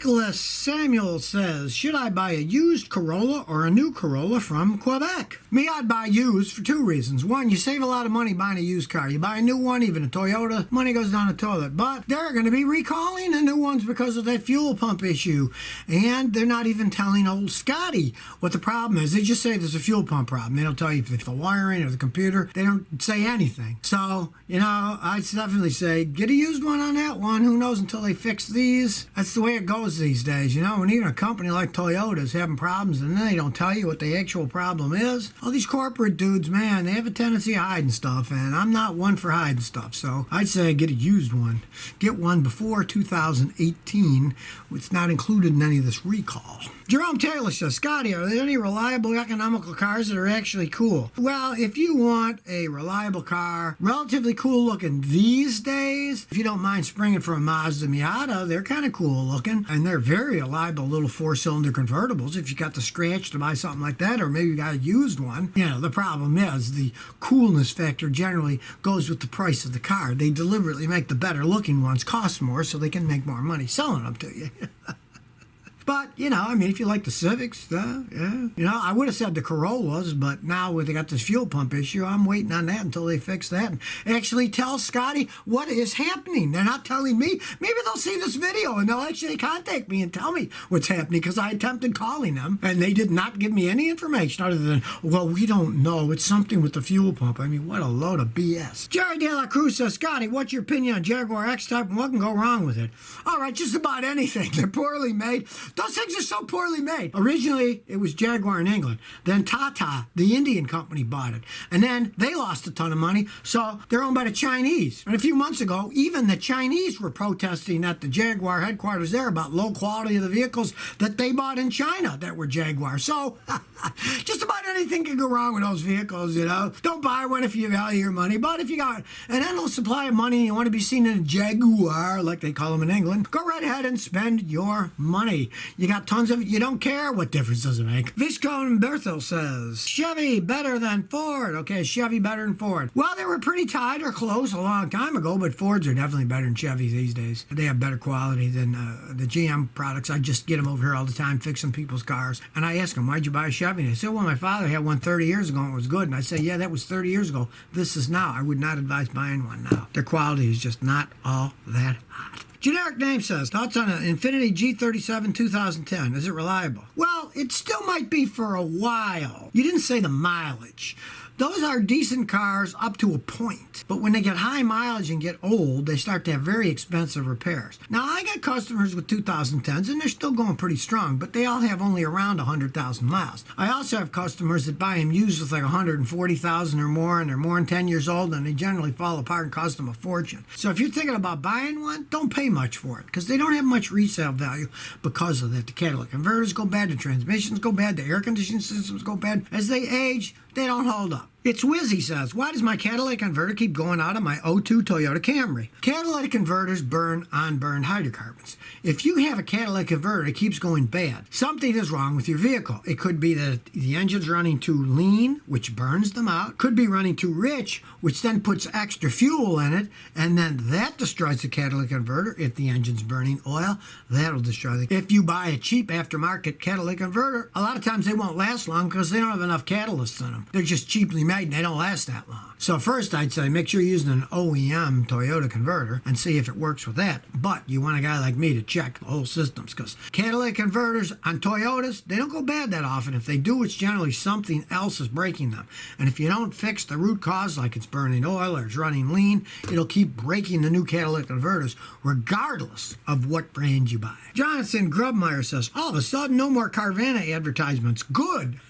Nicholas Samuel says, should I buy a used Corolla or a new Corolla from Quebec? Me, I'd buy used for two reasons. One, you save a lot of money buying a used car. You buy a new one, even a Toyota, money goes down the toilet. But they're going to be recalling the new ones because of that fuel pump issue. And they're not even telling old Scotty what the problem is. They just say there's a fuel pump problem. They don't tell you if it's the wiring or the computer. They don't say anything. So, I'd definitely say get a used one on that one. Who knows until they fix these? That's the way it goes these days, when even a company like Toyota is having problems and then they don't tell you what the actual problem is. All these corporate dudes, man, they have a tendency of hiding stuff, and I'm not one for hiding stuff. So I'd say get a used one. Get one before 2018. It's not included in any of this recall. Jerome Taylor says, Scotty, are there any reliable economical cars that are actually cool? Well, if you want a reliable car, relatively cool looking these days, if you don't mind springing for a Mazda Miata, they're kind of cool looking, and they're very reliable little four-cylinder convertibles if you got the scratch to buy something like that, or maybe you got a used one. The problem is the coolness factor generally goes with the price of the car. They deliberately make the better looking ones cost more so they can make more money selling them to you. But, if you like the Civics, yeah. I would have said the Corollas, but now they got this fuel pump issue, I'm waiting on that until they fix that and actually tell Scotty what is happening. They're not telling me. Maybe they'll see this video and they'll actually contact me and tell me what's happening, because I attempted calling them and they did not give me any information other than, well, we don't know. It's something with the fuel pump. I mean, what a load of BS. Jerry De La Cruz says, Scotty, what's your opinion on Jaguar X-Type and what can go wrong with it? All right, just about anything. They're poorly made. Those things are so poorly made. Originally, it was Jaguar in England. Then Tata, the Indian company, bought it. And then they lost a ton of money, so they're owned by the Chinese. And a few months ago, even the Chinese were protesting at the Jaguar headquarters there about low quality of the vehicles that they bought in China that were Jaguar. So, just about anything can go wrong with those vehicles, Don't buy one if you value your money. But if you got an endless supply of money and you want to be seen in a Jaguar, like they call them in England, go right ahead and spend your money. You got tons of it. You don't care. What difference does it make? Viscount Berthel says, Chevy better than Ford. Okay, Chevy better than Ford. Well, they were pretty tied or close a long time ago, but Fords are definitely better than Chevys these days. They have better quality than the GM products. I just get them over here all the time fixing people's cars. And I ask them, why'd you buy a Chevy? And they say, well, my father had one 30 years ago and it was good. And I say, yeah, that was 30 years ago. This is now. I would not advise buying one now. Their quality is just not all that hot. Generic name says, thoughts on an Infiniti G37 2010. Is it reliable? Well, it still might be for a while. You didn't say the mileage. Those are decent cars up to a point. But when they get high mileage and get old, they start to have very expensive repairs. Now, I got customers with 2010s, and they're still going pretty strong, but they all have only around 100,000 miles. I also have customers that buy them used with like 140,000 or more, and they're more than 10 years old, and they generally fall apart and cost them a fortune. So if you're thinking about buying one, don't pay much for it, because they don't have much resale value because of that. The catalytic converters go bad, the transmissions go bad, the air conditioning systems go bad. As they age, they don't hold up. It's Wizzy says, why does my catalytic converter keep going out of my '02 Toyota Camry? Catalytic converters burn unburned hydrocarbons. If you have a catalytic converter that keeps going bad, something is wrong with your vehicle. It could be that the engine's running too lean, which burns them out. Could be running too rich, which then puts extra fuel in it, and then that destroys the catalytic converter. If the engine's burning oil, that'll destroy it. If you buy a cheap aftermarket catalytic converter, a lot of times they won't last long because they don't have enough catalysts in them. They're just cheaply made and they don't last that long. So first I'd say make sure you're using an OEM Toyota converter and see if it works with that. But you want a guy like me to check the whole systems, because catalytic converters on Toyotas, they don't go bad that often. If they do, it's generally something else is breaking them. And if you don't fix the root cause, like it's burning oil or it's running lean, it'll keep breaking the new catalytic converters regardless of what brand you buy. Jonathan Grubmeyer says, all of a sudden no more Carvana advertisements. Good.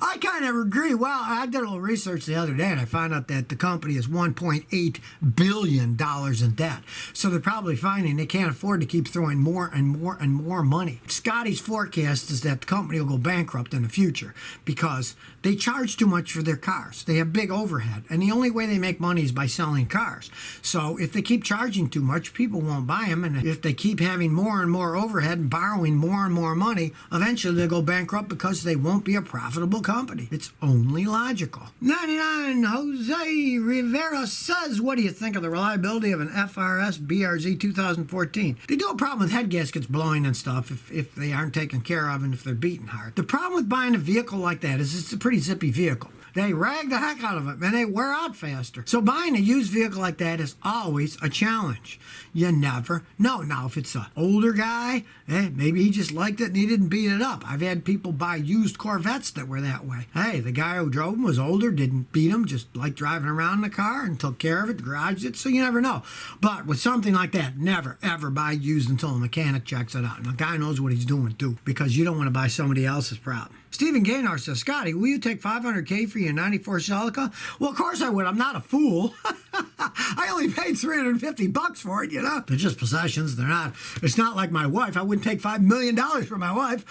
I kind of agree. Well, I did a little research the other day and I found out that the company is $1.8 billion in debt. So they're probably finding they can't afford to keep throwing more and more and more money. Scotty's forecast is that the company will go bankrupt in the future because they charge too much for their cars. They have big overhead, and the only way they make money is by selling cars. So if they keep charging too much, people won't buy them, and if they keep having more and more overhead and borrowing more and more money, eventually they'll go bankrupt because they won't be a profitable company company. It's only logical. 99 Jose Rivera says, what do you think of the reliability of an FRS BRZ 2014? They do a problem with head gaskets blowing and stuff if they aren't taken care of and if they're beaten hard. The problem with buying a vehicle like that is it's a pretty zippy vehicle. They rag the heck out of it, and they wear out faster. So buying a used vehicle like that is always a challenge. You never know. Now, if it's an older guy, maybe he just liked it and he didn't beat it up. I've had people buy used Corvettes that were that way. Hey, the guy who drove them was older, didn't beat them, just liked driving around in the car and took care of it, garaged it, so you never know. But with something like that, never, ever buy used until a mechanic checks it out. And the guy knows what he's doing, too, because you don't want to buy somebody else's problem. Stephen Gaynor says, Scotty, will you take $500K for your 94 Celica? Well, of course I would. I'm not a fool. I only paid $350 for it, you know. They're just possessions. They're not. It's not like my wife. I wouldn't take $5 million for my wife.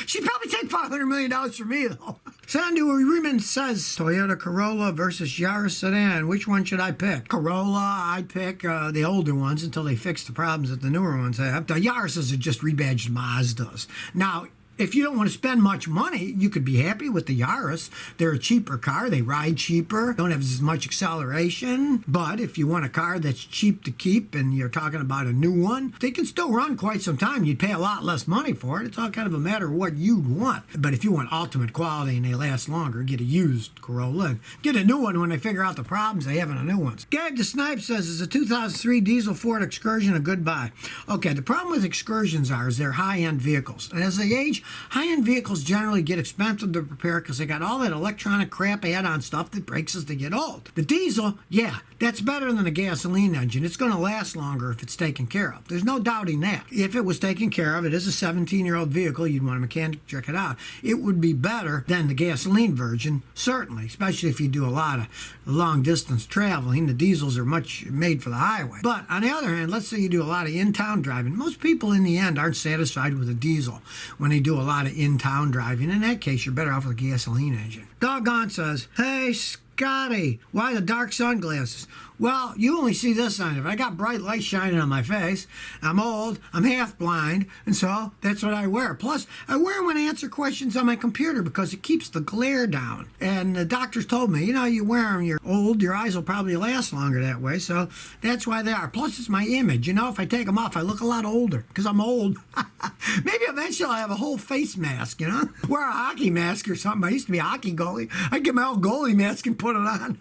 She'd probably take $500 million for me, though. Sandu Riemann says, Toyota Corolla versus Yaris Sedan. Which one should I pick? Corolla, I'd pick the older ones until they fix the problems that the newer ones have. The Yarises are just rebadged Mazdas. Now, if you don't want to spend much money, you could be happy with the Yaris. They're a cheaper car. They ride cheaper, don't have as much acceleration. But if you want a car that's cheap to keep and you're talking about a new one, they can still run quite some time. You'd pay a lot less money for it. It's all kind of a matter of what you'd want. But if you want ultimate quality and they last longer, get a used Corolla and get a new one when they figure out the problems they have in the new ones. Gabe the Snipe says, is a 2003 diesel Ford Excursion a good buy? Okay, the problem with Excursions is they're high-end vehicles. And as they age, high-end vehicles generally get expensive to repair because they got all that electronic crap add-on stuff that breaks as they get old. The diesel, yeah, that's better than a gasoline engine. It's going to last longer if it's taken care of. There's no doubting that. If it was taken care of, it is a 17-year-old vehicle, you'd want a mechanic to check it out. It would be better than the gasoline version, certainly, especially if you do a lot of long-distance traveling. The diesels are much made for the highway. But on the other hand, let's say you do a lot of in-town driving. Most people in the end aren't satisfied with a diesel when they do a lot of in-town driving. In that case, you're better off with a gasoline engine. Doggone says, hey, Scotty, why the dark sunglasses? Well, you only see this side of it. I got bright light shining on my face. I'm old. I'm half blind. And so that's what I wear. Plus, I wear them when I answer questions on my computer because it keeps the glare down. And the doctors told me, you know, you wear them, you're old, your eyes will probably last longer that way. So that's why they are. Plus, it's my image. You know, if I take them off, I look a lot older because I'm old. Maybe eventually I'll have a whole face mask, you know? Wear a hockey mask or something. I used to be a hockey goalie. I'd get my old goalie mask and put it on.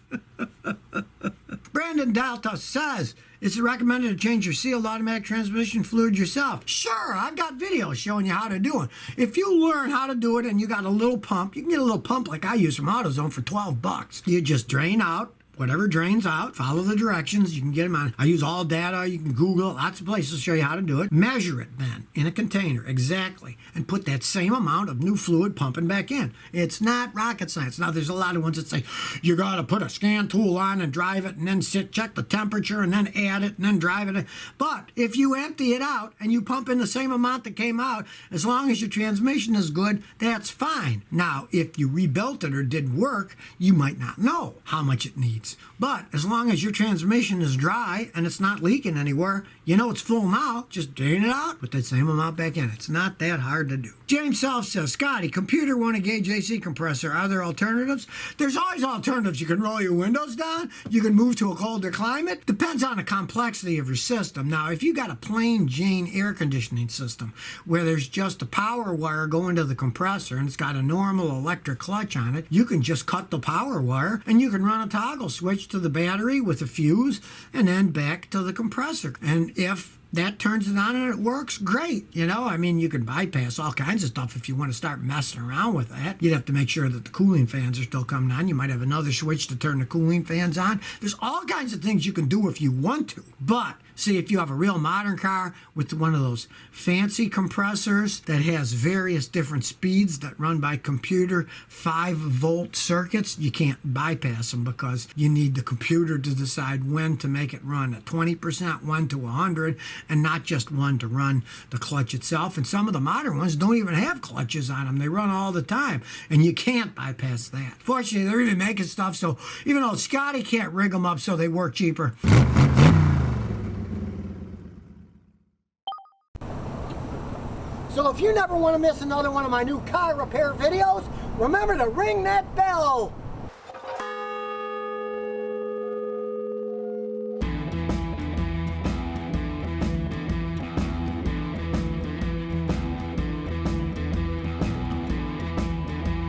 Brandon Delta says, is it recommended to change your sealed automatic transmission fluid yourself? Sure, I've got videos showing you how to do it. If you learn how to do it and you got a little pump, you can get a little pump like I use from AutoZone for $12. You just drain out whatever drains out, follow the directions, you can get them on. I use all data, you can Google, lots of places to show you how to do it. Measure it then in a container, exactly, and put that same amount of new fluid pumping back in. It's not rocket science. Now, there's a lot of ones that say you got to put a scan tool on and drive it and then check the temperature and then add it and then drive it. But if you empty it out and you pump in the same amount that came out, as long as your transmission is good, that's fine. Now, if you rebuilt it or did work, you might not know how much it needs. But as long as your transmission is dry and it's not leaking anywhere, you know it's full now, just drain it out, put that same amount back in. It's not that hard to do. James Self says, Scotty, computer won't engage AC compressor. Are there alternatives? There's always alternatives. You can roll your windows down. You can move to a colder climate. Depends on the complexity of your system. Now, if you got a plain Jane air conditioning system where there's just a power wire going to the compressor and it's got a normal electric clutch on it, you can just cut the power wire and you can run a toggle switch to the battery with a fuse and then back to the compressor. And if that turns it on and it works, great. You know, I mean, you can bypass all kinds of stuff if you want to start messing around with that. You'd have to make sure that the cooling fans are still coming on. You might have another switch to turn the cooling fans on. There's all kinds of things you can do if you want to. But see, if you have a real modern car with one of those fancy compressors that has various different speeds that run by computer 5-volt circuits, you can't bypass them because you need the computer to decide when to make it run at 20%, 1 to 100, and not just one to run the clutch itself. And some of the modern ones don't even have clutches on them. They run all the time, and you can't bypass that. Fortunately, they're even making stuff so even though Scotty can't rig them up so they work cheaper. So if you never want to miss another one of my new car repair videos, remember to ring that bell.